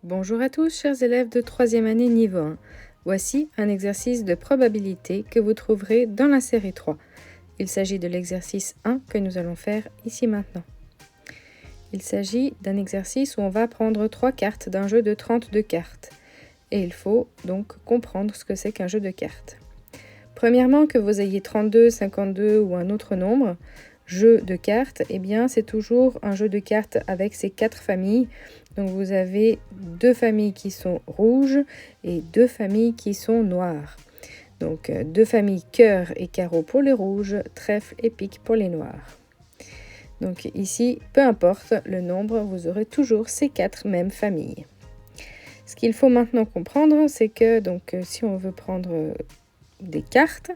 Bonjour à tous, chers élèves de 3e année niveau 1. Voici un exercice de probabilité que vous trouverez dans la série 3. Il s'agit de l'exercice 1 que nous allons faire ici maintenant. Il s'agit d'un exercice où on va prendre 3 cartes d'un jeu de 32 cartes. Et il faut donc comprendre ce que c'est qu'un jeu de cartes. Premièrement, que vous ayez 32, 52 ou un autre nombre, jeu de cartes, eh bien c'est toujours un jeu de cartes avec ces 4 familles. Donc vous avez 2 familles qui sont rouges et 2 familles qui sont noires. Donc 2 familles cœur et carreau pour les rouges, trèfle et pique pour les noirs. Donc ici, peu importe le nombre, vous aurez toujours ces 4 mêmes familles. Ce qu'il faut maintenant comprendre, c'est que donc, si on veut prendre des cartes,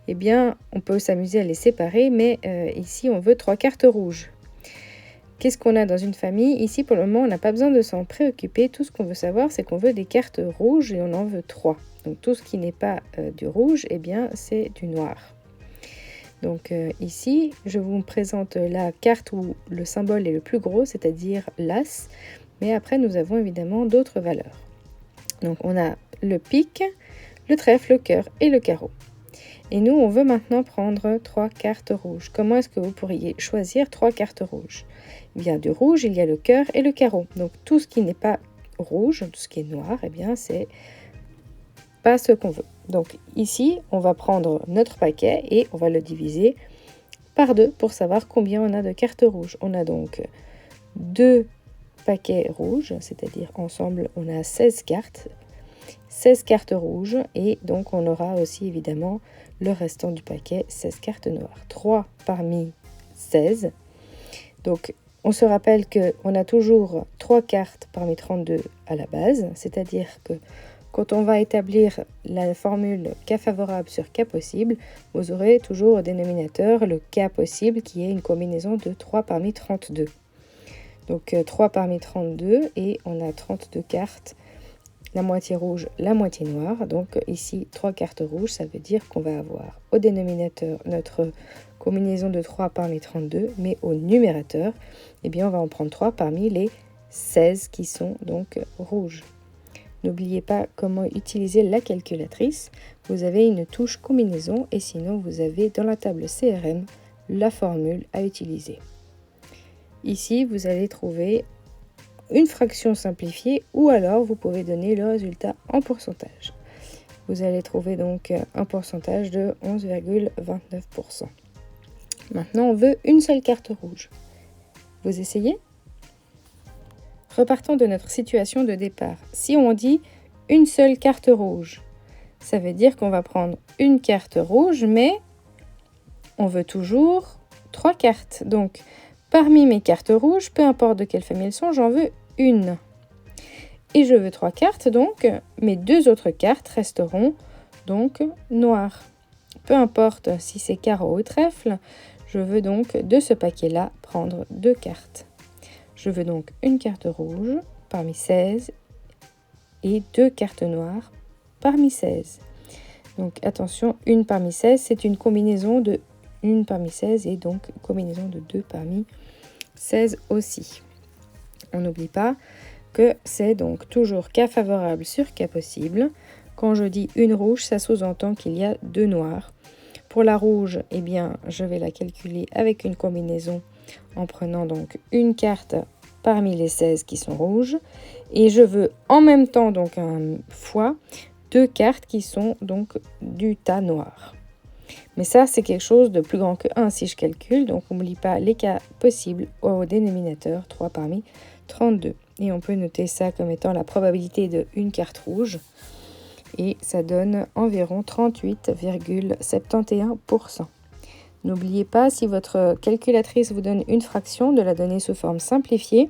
eh bien on peut s'amuser à les séparer, mais ici on veut 3 cartes rouges. Qu'est-ce qu'on a dans une famille? Ici, pour le moment, on n'a pas besoin de s'en préoccuper. Tout ce qu'on veut savoir, c'est qu'on veut des cartes rouges et on en veut 3. Donc, tout ce qui n'est pas du rouge, eh bien, c'est du noir. Donc, ici, je vous présente la carte où le symbole est le plus gros, c'est-à-dire l'as. Mais après, nous avons évidemment d'autres valeurs. Donc, on a le pique, le trèfle, le cœur et le carreau. Et nous, on veut maintenant prendre 3 cartes rouges. Comment est-ce que vous pourriez choisir 3 cartes rouges? Eh bien, du rouge, il y a le cœur et le carreau. Donc, tout ce qui n'est pas rouge, tout ce qui est noir, eh bien, c'est pas ce qu'on veut. Donc, ici, on va prendre notre paquet et on va le diviser par 2 pour savoir combien on a de cartes rouges. On a donc 2 paquets rouges, c'est-à-dire ensemble, on a 16 cartes. 16 cartes rouges et donc on aura aussi évidemment le restant du paquet, 16 cartes noires. 3 parmi 16. Donc on se rappelle qu'on a toujours 3 cartes parmi 32 à la base, c'est-à-dire que quand on va établir la formule cas favorable sur cas possible, vous aurez toujours au dénominateur le cas possible qui est une combinaison de 3 parmi 32. Donc 3 parmi 32 et on a 32 cartes. La moitié rouge, la moitié noire. Donc ici, 3 cartes rouges, ça veut dire qu'on va avoir au dénominateur notre combinaison de 3 parmi 32, mais au numérateur, eh bien, on va en prendre 3 parmi les 16 qui sont donc rouges. N'oubliez pas comment utiliser la calculatrice. Vous avez une touche combinaison et sinon, vous avez dans la table CRM la formule à utiliser. Ici, vous allez trouver une fraction simplifiée ou alors vous pouvez donner le résultat en pourcentage. Vous allez trouver donc un pourcentage de 11,29%. Maintenant, on veut une seule carte rouge. Vous essayez? Repartons de notre situation de départ. Si on dit une seule carte rouge, ça veut dire qu'on va prendre une carte rouge, mais on veut toujours 3 cartes. Donc, parmi mes cartes rouges, peu importe de quelle famille elles sont, j'en veux une. Et je veux 3 cartes, donc mes 2 autres cartes resteront donc noires. Peu importe si c'est carreau ou trèfle, je veux donc de ce paquet-là prendre 2 cartes. Je veux donc une carte rouge parmi 16 et 2 cartes noires parmi 16. Donc attention, une parmi 16, c'est une combinaison de 1 parmi 16 et donc combinaison de 2 parmi 16 aussi. On n'oublie pas que c'est donc toujours cas favorable sur cas possible. Quand je dis une rouge, ça sous-entend qu'il y a 2 noirs. Pour la rouge, eh bien, je vais la calculer avec une combinaison en prenant donc une carte parmi les 16 qui sont rouges. Et je veux en même temps, donc un fois, 2 cartes qui sont donc du tas noir. Mais ça, c'est quelque chose de plus grand que 1 si je calcule. Donc, on n'oublie pas les cas possibles au dénominateur, 3 parmi 32. Et on peut noter ça comme étant la probabilité de une carte rouge. Et ça donne environ 38,71%. N'oubliez pas, si votre calculatrice vous donne une fraction, de la donner sous forme simplifiée.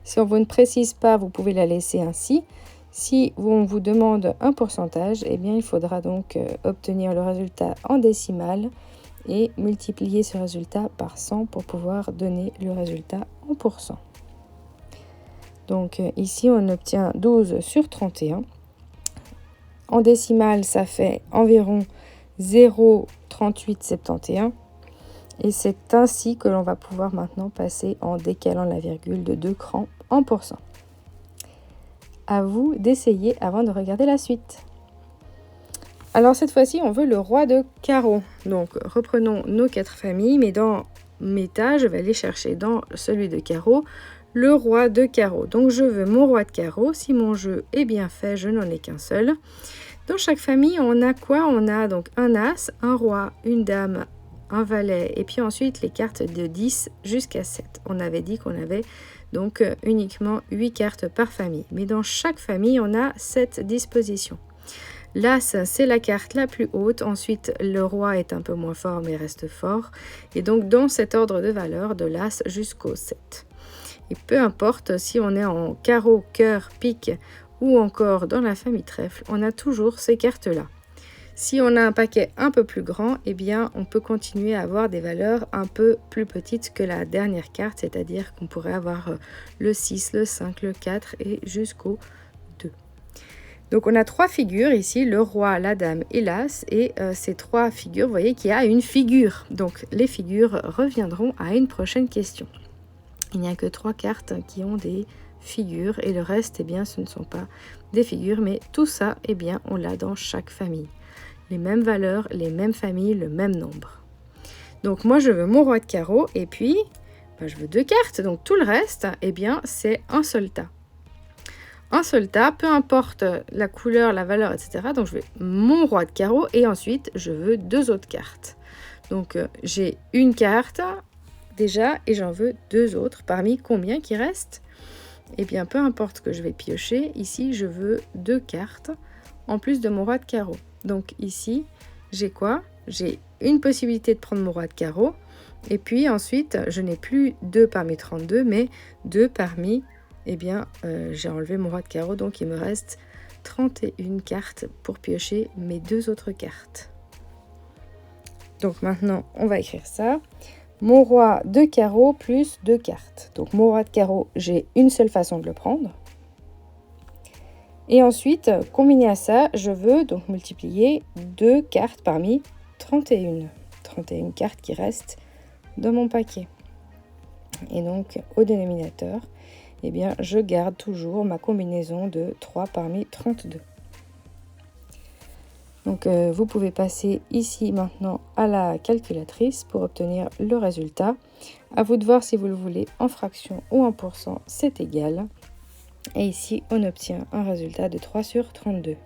Si on vous ne précise pas, vous pouvez la laisser ainsi. Si on vous demande un pourcentage, eh bien, il faudra donc obtenir le résultat en décimale et multiplier ce résultat par 100 pour pouvoir donner le résultat en pourcent. Donc ici, on obtient 12 sur 31. En décimale, ça fait environ 0,3871. Et c'est ainsi que l'on va pouvoir maintenant passer en décalant la virgule de 2 crans en pourcent. À vous d'essayer avant de regarder la suite. Alors cette fois-ci, on veut le roi de carreau. Donc reprenons nos 4 familles, mais dans mes tas, je vais aller chercher dans celui de carreau le roi de carreau. Donc je veux mon roi de carreau. Si mon jeu est bien fait, je n'en ai qu'un seul. Dans chaque famille, on a quoi? On a donc un as, un roi, une dame, un valet, et puis ensuite les cartes de 10 jusqu'à 7. On avait dit qu'on avait donc uniquement 8 cartes par famille. Mais dans chaque famille, on a 7 dispositions. L'as, c'est la carte la plus haute. Ensuite, le roi est un peu moins fort, mais reste fort. Et donc, dans cet ordre de valeur, de l'as jusqu'au 7. Et peu importe si on est en carreau, cœur, pique ou encore dans la famille trèfle, on a toujours ces cartes-là. Si on a un paquet un peu plus grand, eh bien, on peut continuer à avoir des valeurs un peu plus petites que la dernière carte, c'est-à-dire qu'on pourrait avoir le 6, le 5, le 4 et jusqu'au 2. Donc, on a 3 figures ici, le roi, la dame et l'as. Et ces 3 figures, vous voyez qu'il y a une figure. Donc, les figures reviendront à une prochaine question. Il n'y a que 3 cartes qui ont des figures et le reste, eh bien, ce ne sont pas des figures, mais tout ça, eh bien, on l'a dans chaque famille. Les mêmes valeurs, les mêmes familles, le même nombre. Donc moi je veux mon roi de carreau et puis je veux 2 cartes. Donc tout le reste, eh bien c'est un seul tas. Un seul tas, peu importe la couleur, la valeur, etc. Donc je veux mon roi de carreau et ensuite je veux 2 autres cartes. Donc j'ai une carte déjà et j'en veux 2 autres. Parmi combien qui reste? Eh bien peu importe ce que je vais piocher. Ici je veux 2 cartes en plus de mon roi de carreau. Donc ici, j'ai quoi? J'ai une possibilité de prendre mon roi de carreau. Et puis ensuite, je n'ai plus 2 parmi 32, mais 2 parmi, eh bien, j'ai enlevé mon roi de carreau. Donc il me reste 31 cartes pour piocher mes 2 autres cartes. Donc maintenant, on va écrire ça. Mon roi de carreau plus 2 cartes. Donc mon roi de carreau, j'ai une seule façon de le prendre. Et ensuite, combiné à ça, je veux donc multiplier 2 cartes parmi 31. 31 cartes qui restent dans mon paquet. Et donc, au dénominateur, eh bien, je garde toujours ma combinaison de 3 parmi 32. Donc, vous pouvez passer ici maintenant à la calculatrice pour obtenir le résultat. À vous de voir si vous le voulez en fraction ou en pourcent, c'est égal. Et ici, on obtient un résultat de 3 sur 32.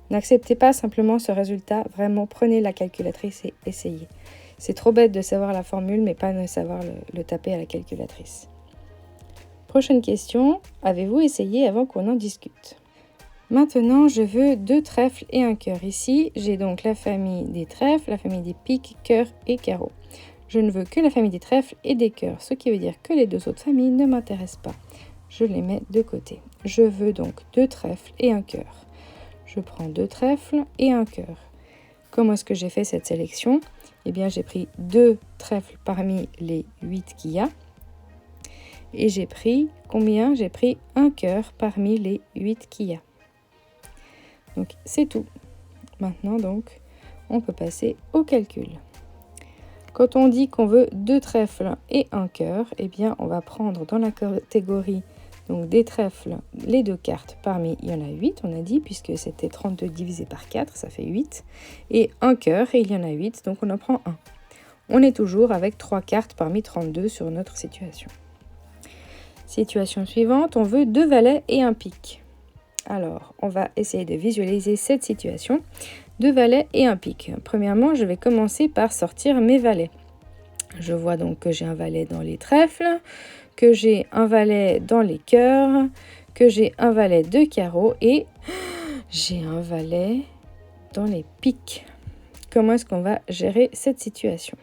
N'acceptez pas simplement ce résultat, vraiment prenez la calculatrice et essayez. C'est trop bête de savoir la formule, mais pas de savoir le taper à la calculatrice. Prochaine question, avez-vous essayé avant qu'on en discute? Maintenant, je veux 2 trèfles et un cœur. Ici, j'ai donc la famille des trèfles, la famille des piques, cœurs et carreaux. Je ne veux que la famille des trèfles et des cœurs, ce qui veut dire que les 2 autres familles ne m'intéressent pas. Je les mets de côté. Je veux donc 2 trèfles et un cœur. Je prends 2 trèfles et un cœur. Comment est-ce que j'ai fait cette sélection? Eh bien, j'ai pris 2 trèfles parmi les 8 qu'il y a. Et j'ai pris combien? J'ai pris un cœur parmi les 8 qu'il y a. Donc, c'est tout. Maintenant, donc, on peut passer au calcul. Quand on dit qu'on veut 2 trèfles et un cœur, eh bien, on va prendre dans la catégorie donc des trèfles, les 2 cartes parmi, il y en a 8, on a dit, puisque c'était 32 divisé par 4, ça fait 8. Et un cœur, et il y en a 8, donc on en prend un. On est toujours avec 3 cartes parmi 32 sur notre situation. Situation suivante, on veut 2 valets et un pique. Alors, on va essayer de visualiser cette situation. 2 valets et un pique. Premièrement, je vais commencer par sortir mes valets. Je vois donc que j'ai un valet dans les trèfles, que j'ai un valet dans les cœurs, que j'ai un valet de carreau et j'ai un valet dans les piques. Comment est-ce qu'on va gérer cette situation?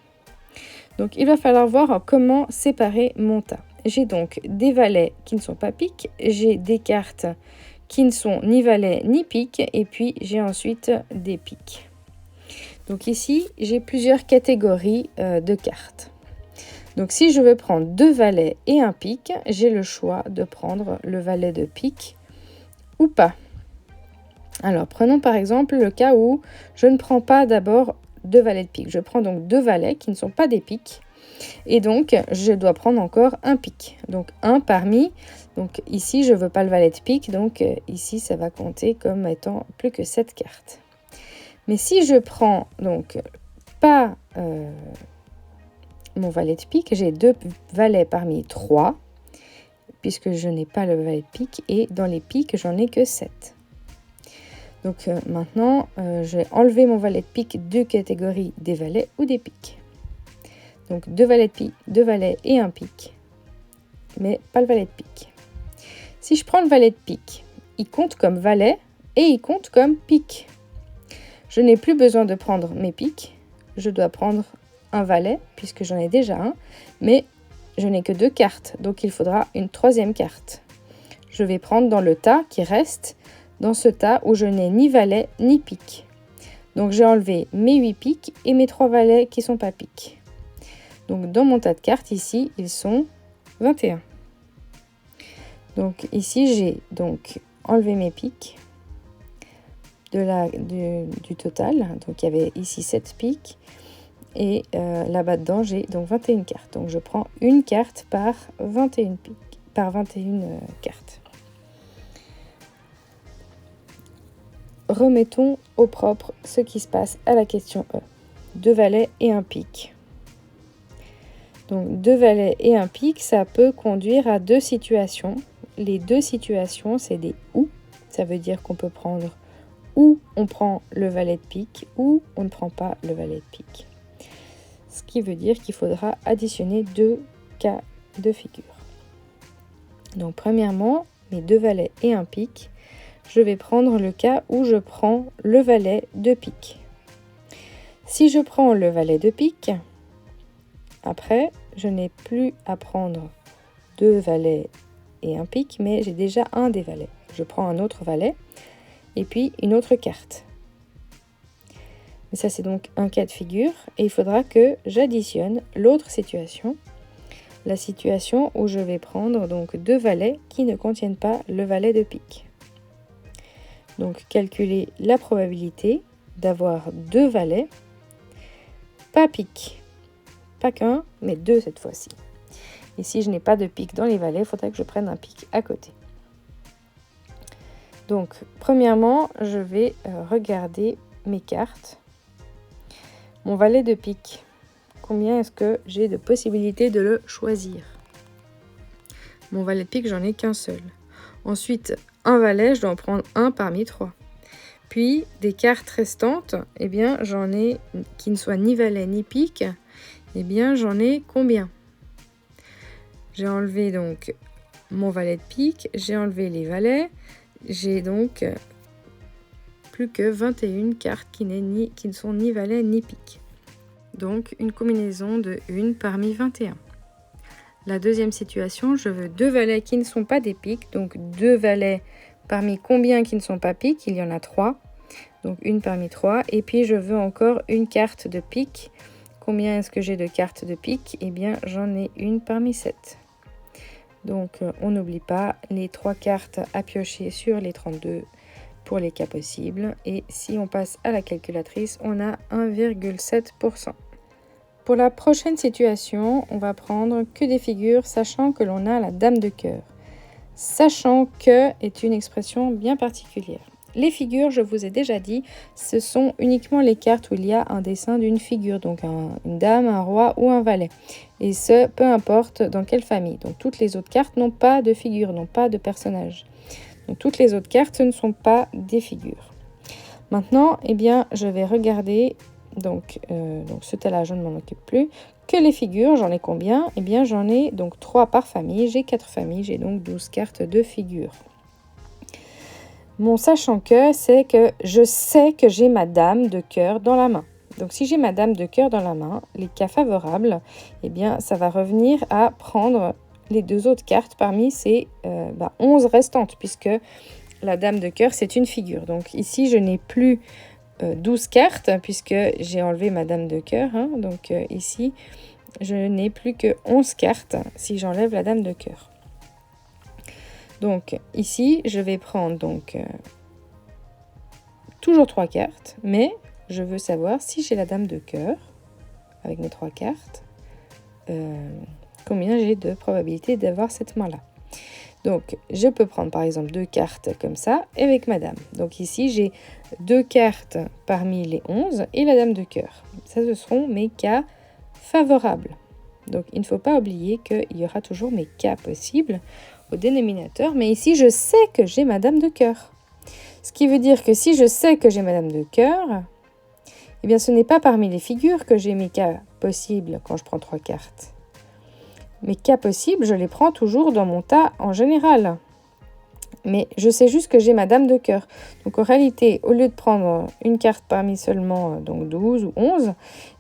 Donc, il va falloir voir comment séparer mon tas. J'ai donc des valets qui ne sont pas piques, j'ai des cartes qui ne sont ni valets ni piques, et puis j'ai ensuite des piques. Donc ici, j'ai plusieurs catégories de cartes. Donc si je veux prendre 2 valets et un pique, j'ai le choix de prendre le valet de pique ou pas. Alors prenons par exemple le cas où je ne prends pas d'abord 2 valets de pique. Je prends donc 2 valets qui ne sont pas des piques Et donc, je dois prendre encore un pic. Donc, un parmi. Donc, ici, je ne veux pas le valet de pique. Donc, ici, ça va compter comme étant plus que 7 cartes. Mais si je prends donc pas mon valet de pique, j'ai 2 valets parmi 3, puisque je n'ai pas le valet de pique. Et dans les piques, j'en ai que 7. Donc, maintenant, je vais enlever mon valet de pique de catégorie des valets ou des piques. Donc 2 valets de pique, 2 valets et un pique, mais pas le valet de pique. Si je prends le valet de pique, il compte comme valet et il compte comme pique. Je n'ai plus besoin de prendre mes piques, je dois prendre un valet puisque j'en ai déjà un, mais je n'ai que 2 cartes, donc il faudra une 3e carte. Je vais prendre dans le tas qui reste, dans ce tas où je n'ai ni valet ni pique. Donc j'ai enlevé mes 8 piques et mes 3 valets qui ne sont pas piques. Donc, dans mon tas de cartes, ici, ils sont 21. Donc, ici, j'ai donc enlevé mes piques du total. Donc, il y avait ici 7 piques. Et là-bas dedans, j'ai donc 21 cartes. Donc, je prends une carte par 21 piques, par 21 cartes. Remettons au propre ce qui se passe à la question E. 2 valets et un pique. Donc 2 valets et un pique, ça peut conduire à 2 situations. Les 2 situations, c'est des ou. Ça veut dire qu'on peut prendre ou on prend le valet de pique ou on ne prend pas le valet de pique. Ce qui veut dire qu'il faudra additionner 2 cas de figure. Donc premièrement, mes 2 valets et un pique, je vais prendre le cas où je prends le valet de pique. Si je prends le valet de pique, après, je n'ai plus à prendre 2 valets et un pique, mais j'ai déjà un des valets. Je prends un autre valet et puis une autre carte. Mais ça, c'est donc un cas de figure. Et il faudra que j'additionne l'autre situation. La situation où je vais prendre donc 2 valets qui ne contiennent pas le valet de pique. Donc, calculer la probabilité d'avoir 2 valets, pas pique. Pas qu'un, mais 2 cette fois-ci. Et si je n'ai pas de pique dans les valets, il faudrait que je prenne un pique à côté. Donc, premièrement, je vais regarder mes cartes. Mon valet de pique, combien est-ce que j'ai de possibilités de le choisir? Mon valet de pique, j'en ai qu'un seul. Ensuite, un valet, je dois en prendre un parmi 3. Puis, des cartes restantes, eh bien, j'en ai qui ne soient ni valet ni pique. Eh bien, j'en ai combien? J'ai enlevé donc mon valet de pique, j'ai enlevé les valets, j'ai donc plus que 21 cartes qui ne sont ni valets ni pique. Donc, une combinaison de 1 parmi 21. La deuxième situation, je veux 2 valets qui ne sont pas des piques, donc 2 valets parmi combien qui ne sont pas piques? Il y en a 3, donc 1 parmi 3. Et puis, je veux encore une carte de pique. Combien est-ce que j'ai de cartes de pique? Eh bien, j'en ai une parmi 7. Donc, on n'oublie pas les 3 cartes à piocher sur les 32 pour les cas possibles. Et si on passe à la calculatrice, on a 1,7%. Pour la prochaine situation, on va prendre que des figures, sachant que l'on a la dame de cœur. Sachant que est une expression bien particulière. Les figures, je vous ai déjà dit, ce sont uniquement les cartes où il y a un dessin d'une figure, donc une dame, un roi ou un valet. Et ce, peu importe dans quelle famille. Donc toutes les autres cartes n'ont pas de figure, n'ont pas de personnage. Donc toutes les autres cartes, ce ne sont pas des figures. Maintenant, eh bien, je vais regarder, donc ce tas-là, je ne m'en occupe plus, que les figures, j'en ai combien? Eh bien, j'en ai donc 3 par famille, j'ai 4 familles, j'ai donc 12 cartes de figures. Mon sachant que, c'est que je sais que j'ai ma dame de cœur dans la main. Donc, si j'ai ma dame de cœur dans la main, les cas favorables, eh bien, ça va revenir à prendre les 2 autres cartes parmi ces 11 restantes, puisque la dame de cœur, c'est une figure. Donc, ici, je n'ai plus 12 cartes, puisque j'ai enlevé ma dame de cœur. Donc, ici, je n'ai plus que 11 cartes si j'enlève la dame de cœur. Donc ici, je vais prendre donc toujours 3 cartes, mais je veux savoir si j'ai la dame de cœur avec mes 3 cartes combien j'ai de probabilité d'avoir cette main-là. Donc, je peux prendre par exemple 2 cartes comme ça avec ma dame. Donc ici, j'ai 2 cartes parmi les 11 et la dame de cœur. Ça, ce seront mes cas favorables. Donc, il ne faut pas oublier qu'il y aura toujours mes cas possibles au dénominateur. Mais ici, je sais que j'ai ma dame de cœur. Ce qui veut dire que si je sais que j'ai ma dame de cœur, eh bien, ce n'est pas parmi les figures que j'ai mes cas possibles quand je prends 3 cartes. Mes cas possibles, je les prends toujours dans mon tas en général. Mais je sais juste que j'ai ma dame de cœur. Donc en réalité, au lieu de prendre une carte parmi seulement donc 12 ou 11,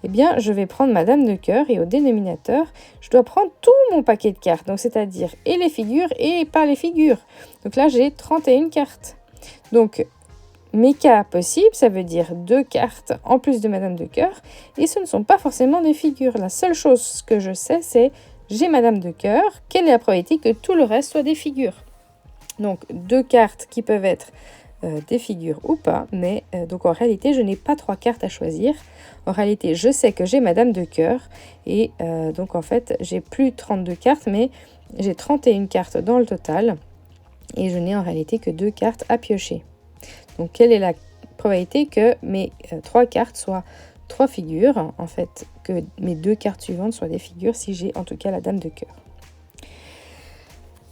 eh bien je vais prendre ma dame de cœur et au dénominateur, je dois prendre tout mon paquet de cartes. Donc c'est-à-dire et les figures et pas les figures. Donc là, j'ai 31 cartes. Donc mes cas possibles, ça veut dire 2 cartes en plus de ma dame de cœur. Et ce ne sont pas forcément des figures. La seule chose que je sais, c'est j'ai ma dame de cœur. Quelle est la probabilité que tout le reste soit des figures? Donc 2 cartes qui peuvent être des figures ou pas. Mais donc en réalité, je n'ai pas 3 cartes à choisir. En réalité, je sais que j'ai ma dame de cœur. Et donc en fait, j'ai plus 32 cartes, mais j'ai 31 cartes dans le total. Et je n'ai en réalité que 2 cartes à piocher. Donc quelle est la probabilité que mes 3 cartes soient 3 figures, en fait, que mes 2 cartes suivantes soient des figures si j'ai en tout cas la dame de cœur.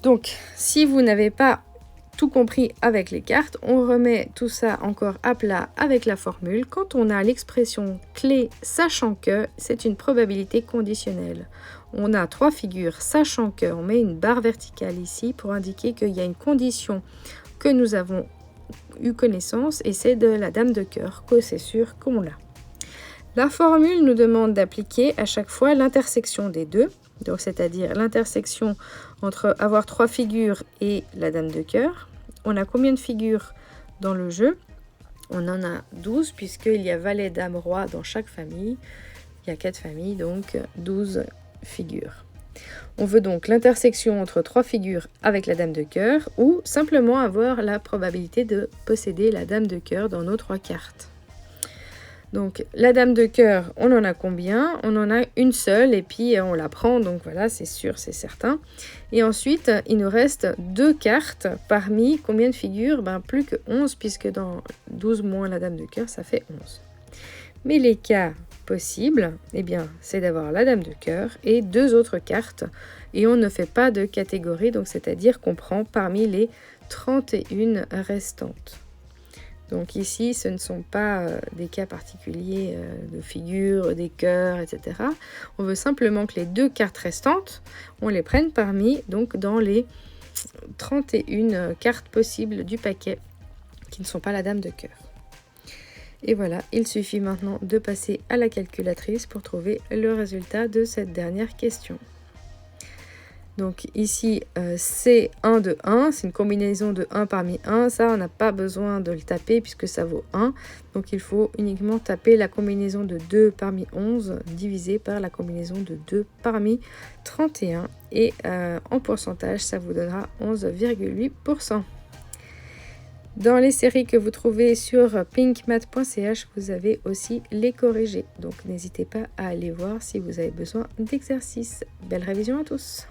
Donc, si vous n'avez pas tout compris avec les cartes, on remet tout ça encore à plat avec la formule. Quand on a l'expression clé sachant que, c'est une probabilité conditionnelle. On a 3 figures sachant que, on met une barre verticale ici pour indiquer qu'il y a une condition que nous avons eu connaissance et c'est de la dame de cœur, que c'est sûr qu'on l'a. La formule nous demande d'appliquer à chaque fois l'intersection des deux, donc c'est-à-dire l'intersection entre avoir 3 figures et la dame de cœur. On a combien de figures dans le jeu? On en a 12 puisqu'il y a valet, dame, roi dans chaque famille. Il y a 4 familles, donc 12 figures. On veut donc l'intersection entre 3 figures avec la dame de cœur ou simplement avoir la probabilité de posséder la dame de cœur dans nos 3 cartes. Donc la dame de cœur, on en a combien? On en a une seule et puis on la prend, donc voilà, c'est sûr, c'est certain. Et ensuite, il nous reste 2 cartes parmi combien de figures? Plus que 11 puisque dans 12 moins la dame de cœur, ça fait 11. Mais les cas possibles, eh bien, c'est d'avoir la dame de cœur et 2 autres cartes. Et on ne fait pas de catégorie, donc c'est-à-dire qu'on prend parmi les 31 restantes. Donc ici, ce ne sont pas des cas particuliers de figures, des cœurs, etc. On veut simplement que les 2 cartes restantes, on les prenne parmi, donc dans les 31 cartes possibles du paquet, qui ne sont pas la dame de cœur. Et voilà, il suffit maintenant de passer à la calculatrice pour trouver le résultat de cette dernière question. Donc ici, c'est 1 de 1, c'est une combinaison de 1 parmi 1. Ça, on n'a pas besoin de le taper puisque ça vaut 1. Donc il faut uniquement taper la combinaison de 2 parmi 11 divisé par la combinaison de 2 parmi 31. Et en pourcentage, ça vous donnera 11,8%. Dans les séries que vous trouvez sur pinkmath.ch, vous avez aussi les corrigés. Donc n'hésitez pas à aller voir si vous avez besoin d'exercices. Belle révision à tous!